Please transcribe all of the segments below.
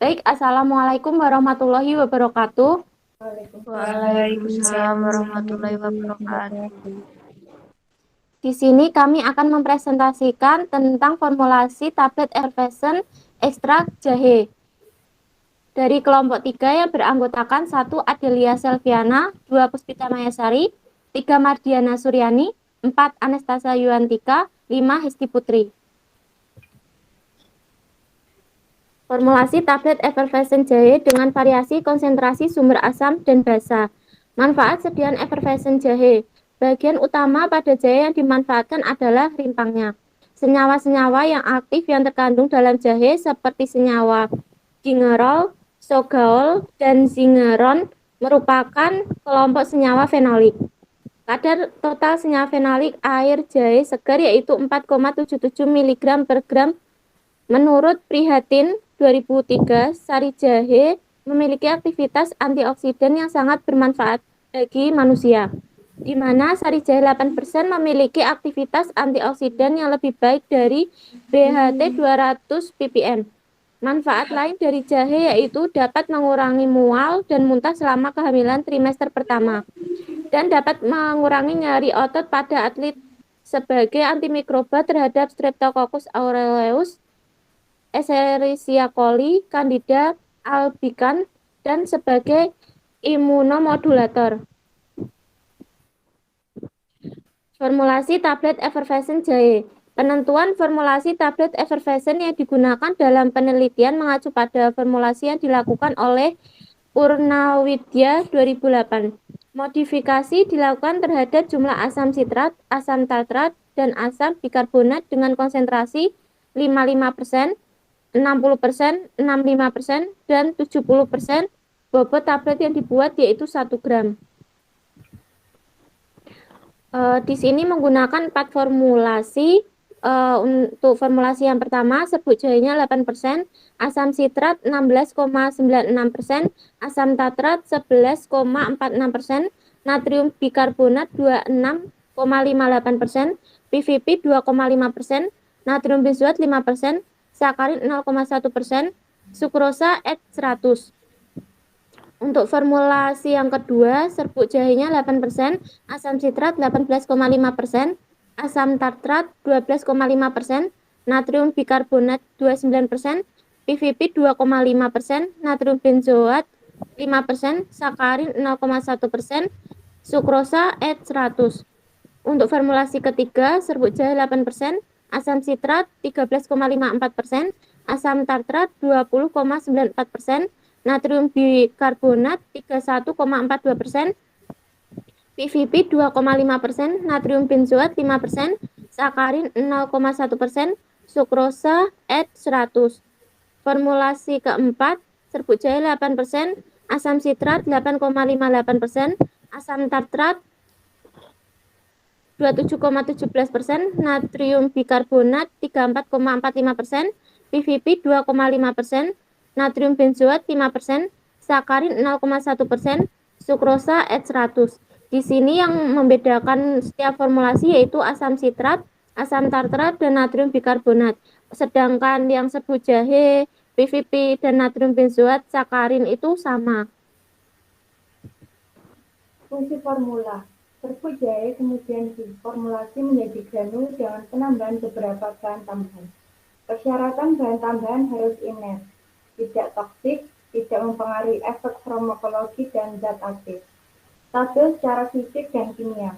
Baik, Assalamualaikum warahmatullahi wabarakatuh. Waalaikumsalam warahmatullahi wabarakatuh. Di sini kami akan mempresentasikan tentang formulasi tablet Effervescent ekstrak jahe. Dari kelompok 3 yang beranggotakan 1 Adelia Selviana, 2 Puspita Mayasari, 3 Mardiana Suryani, 4 Anastasia Yuantika, 5 Hesti Putri. Formulasi tablet Effervescent jahe dengan variasi konsentrasi sumber asam dan basa. Manfaat sediaan Effervescent jahe. Bagian utama pada jahe yang dimanfaatkan adalah rimpangnya. Senyawa-senyawa yang aktif yang terkandung dalam jahe seperti senyawa gingerol, sogaol, dan zingeron merupakan kelompok senyawa fenolik. Kadar total senyawa fenolik air jahe segar yaitu 4,77 mg per gram. Menurut Prihatin 2003, sari jahe memiliki aktivitas antioksidan yang sangat bermanfaat bagi manusia, di mana sari jahe 8% memiliki aktivitas antioksidan yang lebih baik dari BHT 200 ppm. Manfaat lain dari jahe yaitu dapat mengurangi mual dan muntah selama kehamilan trimester pertama dan dapat mengurangi nyeri otot pada atlet sebagai antimikroba terhadap Streptococcus aureus, Escherichia coli, Candida albicans, dan sebagai imunomodulator. Formulasi tablet Effervescent jahe. Penentuan formulasi tablet Effervescent yang digunakan dalam penelitian mengacu pada formulasi yang dilakukan oleh Purnawidya 2008. Modifikasi dilakukan terhadap jumlah asam sitrat, asam tartrat, dan asam bikarbonat dengan konsentrasi 55%, 60%, 65%, dan 70%. Bobot tablet yang dibuat yaitu 1 gram. Di sini menggunakan 4 formulasi. Untuk formulasi yang pertama, serbuk jahenya 8%, asam sitrat 16,96%, asam tartrat 11,46%, natrium bikarbonat 26,58%, PVP 2,5%, natrium benzoat 5%, sakarin 0,1%, sukrosa X 100. Untuk formulasi yang kedua, serbuk jahenya 8%, asam sitrat 18,5%, asam tartrat 12,5%, natrium bikarbonat 29%, PVP 2,5%, natrium benzoat 5%, sakarin 0,1%, sukrosa X 100. Untuk formulasi ketiga, serbuk jahe 8%, asam sitrat 13,54%, asam tartrat 20,94%, natrium bikarbonat 31,42%, PVP 2,5%, natrium benzoat 5%, sakarin 0,1%, sukrosa X 100. Formulasi keempat, serbuk jahe 8%, asam sitrat 8,58%, asam tartrat 27,17%, natrium bikarbonat 34,45%, PVP 2,5%, natrium benzoat 5%, sakarin 0,1%, sukrosa X 100. Di sini yang membedakan setiap formulasi yaitu asam sitrat, asam tartrat, dan natrium bikarbonat. Sedangkan yang serbuk jahe, PVP, dan natrium benzoat, sakarin itu sama. Fungsi formula. Serbuk jahe kemudian diformulasi menjadi granul dengan penambahan beberapa bahan tambahan. Persyaratan bahan tambahan harus inert, tidak toksik, tidak mempengaruhi efek farmakologi dan zat aktif, stabil secara fisik dan kimia,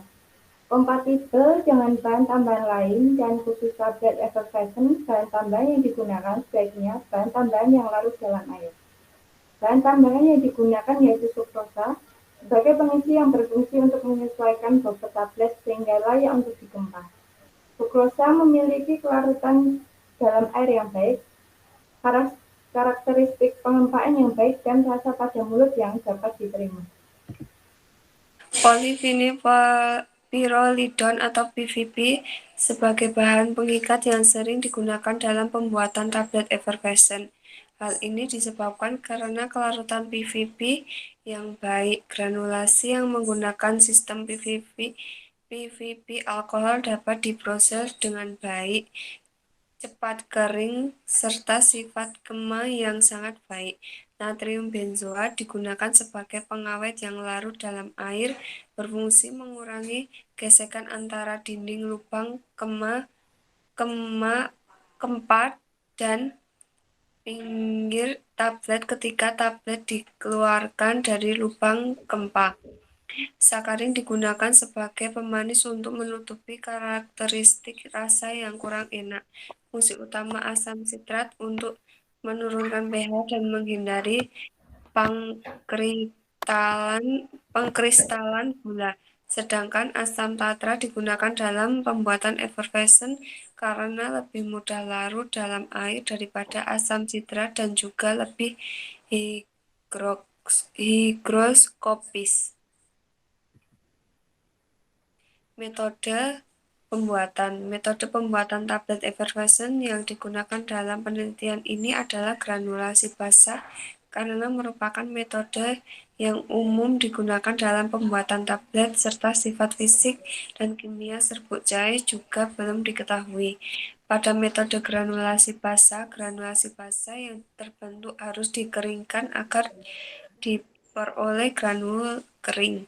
kompatibel dengan bahan tambahan lain, dan khusus tablet Effervescent, bahan tambahan yang digunakan sebaiknya bahan tambahan yang larut dalam air. Bahan tambahan yang digunakan yaitu sukrosa, sebagai pengisi yang berfungsi untuk menyesuaikan bobot tablet sehingga layak untuk dikemas. Sukrosa memiliki kelarutan dalam air yang baik, karakteristik pengempaan yang baik, dan rasa pada mulut yang dapat diterima. Polyphenylpyrrolidone atau PVP sebagai bahan pengikat yang sering digunakan dalam pembuatan tablet Effervescent. Hal ini disebabkan karena kelarutan PVP yang baik. Granulasi yang menggunakan sistem PVP alkohol dapat diproses dengan baik cepat kering, serta sifat kema yang sangat baik. Natrium benzoat digunakan sebagai pengawet yang larut dalam air, berfungsi mengurangi gesekan antara dinding lubang kema, keempat, dan pinggir tablet ketika tablet dikeluarkan dari lubang kempa. Sakarin digunakan sebagai pemanis untuk menutupi karakteristik rasa yang kurang enak. Fungsi utama asam sitrat untuk menurunkan pH dan menghindari pengkristalan gula. Sedangkan asam tatra digunakan dalam pembuatan effervescent karena lebih mudah larut dalam air daripada asam sitrat dan juga lebih higroskopis. Metode pembuatan tablet effervescent yang digunakan dalam penelitian ini adalah granulasi basah karena merupakan metode yang umum digunakan dalam pembuatan tablet serta sifat fisik dan kimia serbuk cair juga belum diketahui. Pada metode granulasi basah yang terbentuk harus dikeringkan agar diperoleh granul kering.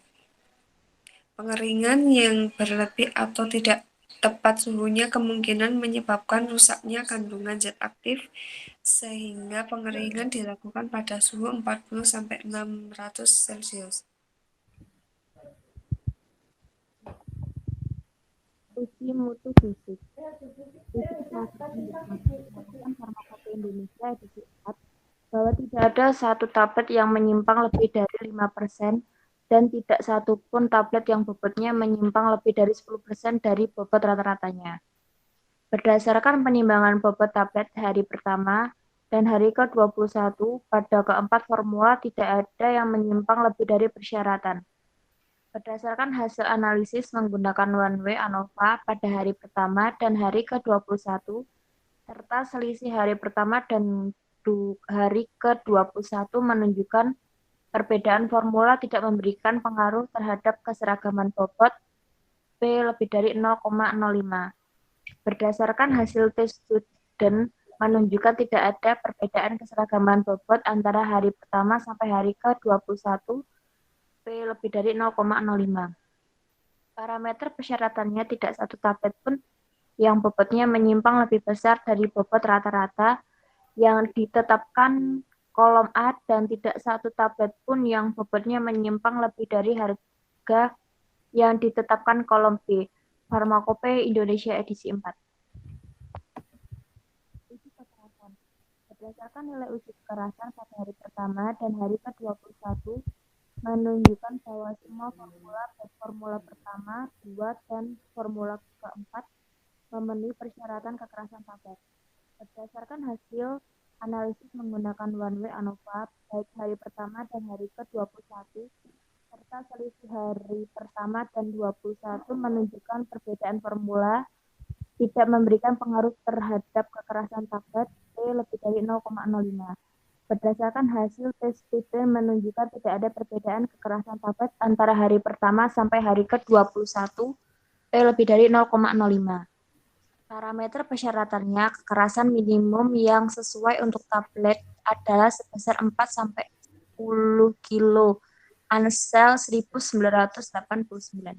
Pengeringan yang berlebih atau tidak tepat suhunya kemungkinan menyebabkan rusaknya kandungan zat aktif, sehingga pengeringan dilakukan pada suhu 40-600 Celcius. Uji mutu fisik. Uji kelayakan berdasarkan Farmakope Indonesia edisi 4 bahwa tidak ada satu tablet yang menyimpang lebih dari 5% dan tidak satu pun tablet yang bobotnya menyimpang lebih dari 10% dari bobot rata-ratanya. Berdasarkan penimbangan bobot tablet hari pertama dan hari ke-21, pada keempat formula tidak ada yang menyimpang lebih dari persyaratan. Berdasarkan hasil analisis menggunakan one way ANOVA pada hari pertama dan hari ke-21, serta selisih hari pertama dan hari ke-21 menunjukkan perbedaan formula tidak memberikan pengaruh terhadap keseragaman bobot P lebih dari 0,05. Berdasarkan hasil tes student menunjukkan tidak ada perbedaan keseragaman bobot antara hari pertama sampai hari ke-21 P lebih dari 0,05. Parameter persyaratannya tidak satu tablet pun yang bobotnya menyimpang lebih besar dari bobot rata-rata yang ditetapkan kolom A dan tidak satu tablet pun yang bobotnya menyimpang lebih dari harga yang ditetapkan kolom B. Farmakope Indonesia edisi 4. Uji kekerasan. Berdasarkan nilai uji kekerasan pada hari pertama dan hari ke-21 menunjukkan bahwa semua formula baik formula pertama, 2, dan formula keempat memenuhi persyaratan kekerasan tablet. Berdasarkan hasil analisis menggunakan one way ANOVA baik hari pertama dan hari ke-21 serta selisih hari pertama dan 21 menunjukkan perbedaan formula tidak memberikan pengaruh terhadap kekerasan tablet P lebih dari 0,05. Berdasarkan hasil tes student menunjukkan tidak ada perbedaan kekerasan tablet antara hari pertama sampai hari ke-21 P lebih dari 0,05. Parameter persyaratannya kekerasan minimum yang sesuai untuk tablet adalah sebesar 4-10 kilo Ansel 1989.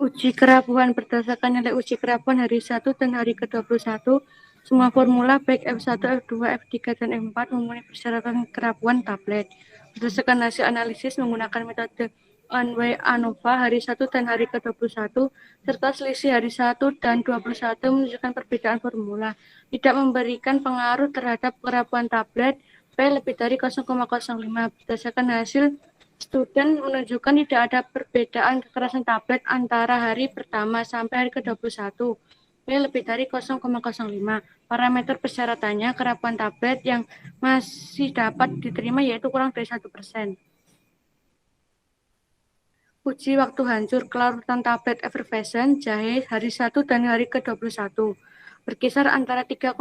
Uji kerapuhan berdasarkan nilai uji kerapuhan hari 1 dan hari ke-21, semua formula baik F1, F2, F3, dan F4 memenuhi persyaratan kerapuhan tablet. Berdasarkan hasil analisis menggunakan metode one way ANOVA hari 1 dan hari ke-21, serta selisih hari 1 dan 21 menunjukkan perbedaan formula, tidak memberikan pengaruh terhadap kerapuhan tablet P lebih dari 0,05. Berdasarkan hasil student menunjukkan tidak ada perbedaan kekerasan tablet antara hari pertama sampai hari ke-21, P lebih dari 0,05. Parameter persyaratannya kerapuhan tablet yang masih dapat diterima yaitu kurang dari 1%. Uji waktu hancur kelarutan tablet effervescent jahe hari 1 dan hari ke-21 berkisar antara 3,9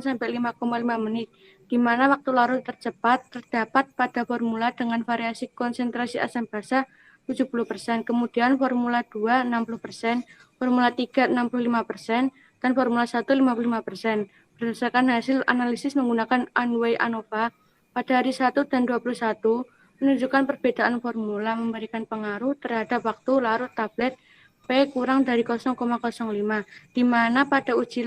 sampai 5,5 menit, di mana waktu larut tercepat terdapat pada formula dengan variasi konsentrasi asam basa 70%, kemudian Formula 2 60%, Formula 3 65%, dan Formula 1 55%. Berdasarkan hasil analisis menggunakan Anway ANOVA, pada hari 1 dan 21 menunjukkan perbedaan formula memberikan pengaruh terhadap waktu larut tablet P kurang dari 0,05, di mana pada uji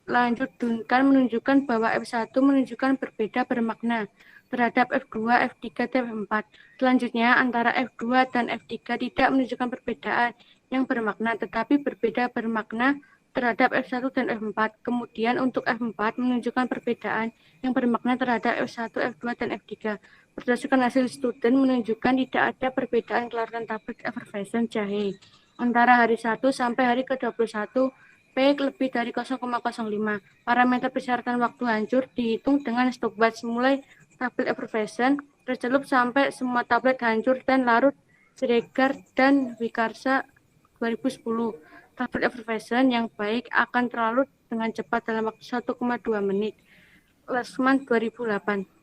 lanjut Duncan menunjukkan bahwa F1 menunjukkan berbeda bermakna terhadap F2, F3, dan F4. Selanjutnya, antara F2 dan F3 tidak menunjukkan perbedaan yang bermakna, tetapi berbeda bermakna terhadap F1 dan F4. Kemudian untuk F4 menunjukkan perbedaan yang bermakna terhadap F1, F2, dan F3. Berdasarkan hasil studi menunjukkan tidak ada perbedaan kelarutan tablet effervescent jahe antara hari 1 sampai hari ke-21 P lebih dari 0,05. Parameter persyaratan waktu hancur dihitung dengan stopwatch mulai tablet effervescent tercelup sampai semua tablet hancur dan larut Siregar dan Wikarsa 2010. Tablet effervescent yang baik akan terlarut dengan cepat dalam waktu 1,2 menit. Lesman 2008.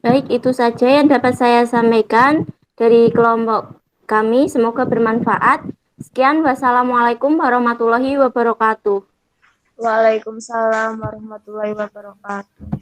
Baik, itu saja yang dapat saya sampaikan dari kelompok kami. Semoga bermanfaat. Sekian, wassalamualaikum warahmatullahi wabarakatuh. Waalaikumsalam warahmatullahi wabarakatuh.